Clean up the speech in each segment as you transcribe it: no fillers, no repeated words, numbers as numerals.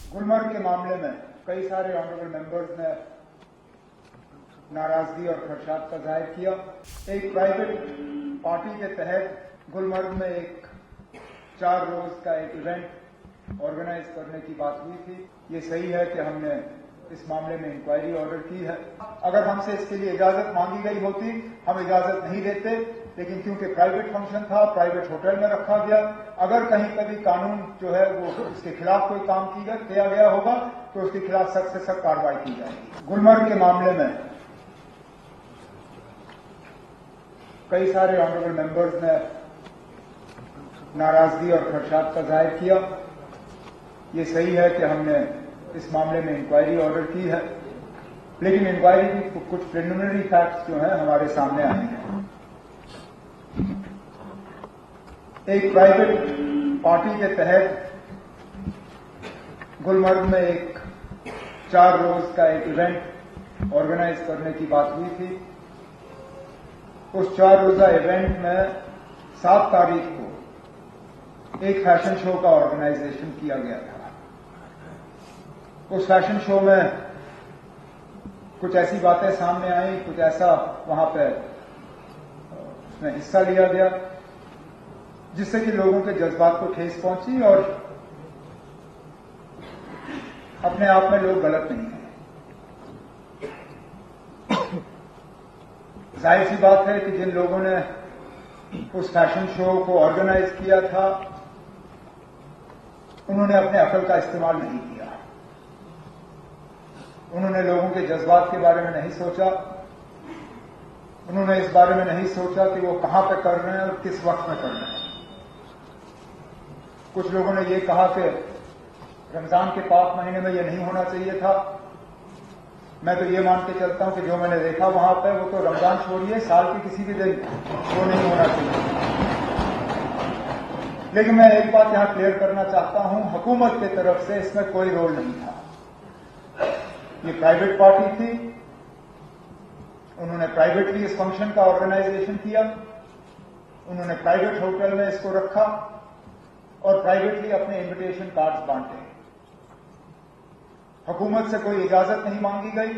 गुलमर्ग के मामले में कई सारे ऑनरेबल मेंबर्स ने नाराजगी और खदशात का जाहिर किया। एक प्राइवेट पार्टी के तहत गुलमर्ग में एक 4 रोज का एक इवेंट ऑर्गेनाइज करने की बात हुई थी। ये सही है कि हमने इस मामले में इंक्वायरी ऑर्डर की है। अगर हमसे इसके लिए इजाजत मांगी गई होती, हम इजाजत नहीं देते, लेकिन क्योंकि प्राइवेट फंक्शन था, प्राइवेट होटल में रखा गया, अगर कहीं कभी कानून जो है वो उसके खिलाफ कोई काम किया गया होगा तो उसके खिलाफ सख्त से सख्त कार्रवाई की जाएगी। गुलमर्ग के मामले में कई सारे ऑनरेबल मेंबर्स ने नाराजगी और खदशात का जाहिर किया। ये सही है कि हमने इस मामले में इंक्वायरी ऑर्डर की है, लेकिन इंक्वायरी की कुछ प्रिलिमिनरी फैक्ट्स जो हैं हमारे सामने आए हैं। एक प्राइवेट पार्टी के तहत गुलमर्ग में एक 4 रोज का एक इवेंट ऑर्गेनाइज करने की बात हुई थी। उस 4 रोजा इवेंट में 7 तारीख को एक फैशन शो का ऑर्गेनाइजेशन किया गया था। उस फैशन शो में कुछ ऐसी बातें सामने आई, कुछ ऐसा वहां पे उसमें हिस्सा लिया गया जिससे कि लोगों के जज्बात को ठेस पहुंची, और अपने आप में लोग गलत नहीं हैं। जाहिर सी बात है कि जिन लोगों ने उस फैशन शो को ऑर्गेनाइज किया था उन्होंने अपने अकल का इस्तेमाल नहीं किया। उन्होंने लोगों के जज्बात के बारे में नहीं सोचा। उन्होंने इस बारे में नहीं सोचा कि वो कहां पे कर रहे हैं और किस वक्त में कर रहे हैं। कुछ लोगों ने ये कहा कि रमजान के पाक महीने में ये नहीं होना चाहिए था। मैं तो ये मान के चलता हूं कि जो मैंने देखा वहां पे वो तो रमजान छोड़िए, साल के किसी भी दिन वो नहीं होना चाहिए। लेकिन मैं एक बात यहां क्लियर करना चाहता हूं, हुकूमत की तरफ से इसमें कोई रोल नहीं था। ये प्राइवेट पार्टी थी, उन्होंने प्राइवेटली इस फंक्शन का ऑर्गेनाइजेशन किया, उन्होंने प्राइवेट होटल में इसको रखा और प्राइवेटली अपने इनविटेशन कार्ड्स बांटे। हुकूमत से कोई इजाजत नहीं मांगी गई,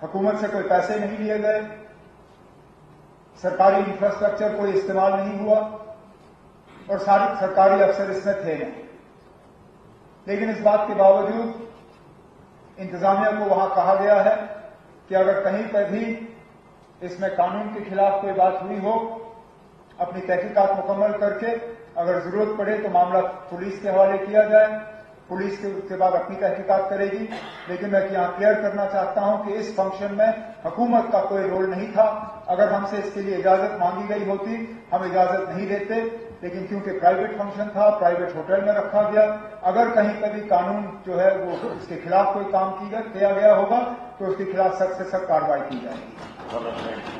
हुकूमत से कोई पैसे नहीं लिए गए, सरकारी इंफ्रास्ट्रक्चर कोई इस्तेमाल नहीं हुआ और सारे सरकारी अफसर इसमें थे नहीं। लेकिन इस बात के बावजूद इंतजामिया को वहां कहा गया है कि अगर कहीं पर भी इसमें कानून के खिलाफ कोई बात हुई हो, अपनी तहकीकात मुकम्मल करके अगर जरूरत पड़े तो मामला पुलिस के हवाले किया जाए। पुलिस के उसके बाद अपनी तहकीकात करेगी। लेकिन मैं यहां क्लियर करना चाहता हूं कि इस फंक्शन में हुकूमत का कोई रोल नहीं था। अगर हमसे इसके लिए इजाजत मांगी गई होती, हम इजाजत नहीं देते, लेकिन क्योंकि प्राइवेट फंक्शन था, प्राइवेट होटल में रखा गया, अगर कहीं कभी कानून जो है वो उसके खिलाफ कोई काम किया गया होगा तो उसके खिलाफ सख्त से सख्त कार्रवाई की जाएगी।